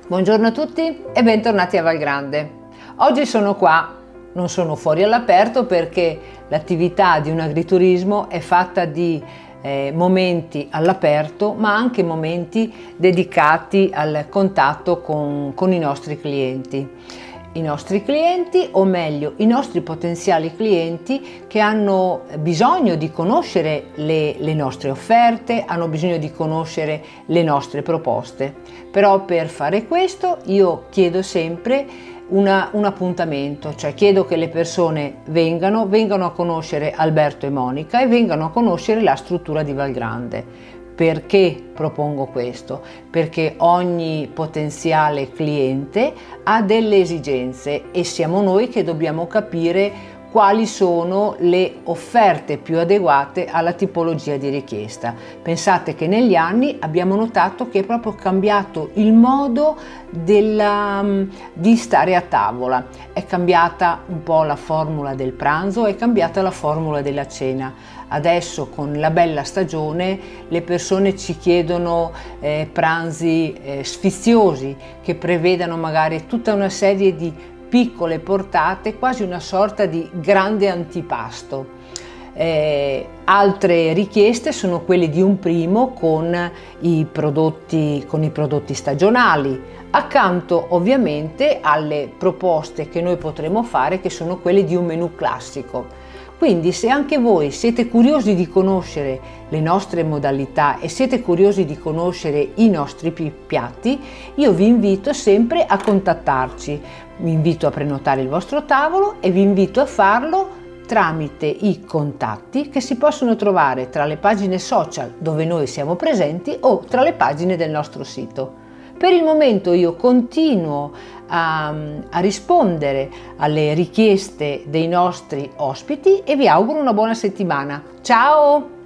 Buongiorno a tutti e bentornati a Valgrande. Oggi sono qua, non sono fuori all'aperto perché l'attività di un agriturismo è fatta di momenti all'aperto, ma anche momenti dedicati al contatto con i nostri clienti. I nostri clienti, o meglio i nostri potenziali clienti, che hanno bisogno di conoscere le nostre offerte, hanno bisogno di conoscere le nostre proposte. Però per fare questo io chiedo sempre un appuntamento, cioè chiedo che le persone vengano a conoscere Alberto e Monica e vengano a conoscere la struttura di Valgrande. Perché propongo questo? Perché ogni potenziale cliente ha delle esigenze e siamo noi che dobbiamo capire quali sono le offerte più adeguate alla tipologia di richiesta. Pensate che negli anni abbiamo notato che è proprio cambiato il modo di stare a tavola, è cambiata un po' la formula del pranzo, è cambiata la formula della cena. Adesso con la bella stagione le persone ci chiedono pranzi sfiziosi che prevedano magari tutta una serie di piccole portate, quasi una sorta di grande antipasto. Altre richieste sono quelle di un primo con i prodotti stagionali, accanto ovviamente alle proposte che noi potremo fare, che sono quelle di un menù classico. Quindi se anche voi siete curiosi di conoscere le nostre modalità e siete curiosi di conoscere i nostri piatti, io vi invito sempre a contattarci, vi invito a prenotare il vostro tavolo e vi invito a farlo tramite i contatti che si possono trovare tra le pagine social dove noi siamo presenti o tra le pagine del nostro sito. Per il momento io continuo a rispondere alle richieste dei nostri ospiti e vi auguro una buona settimana. Ciao!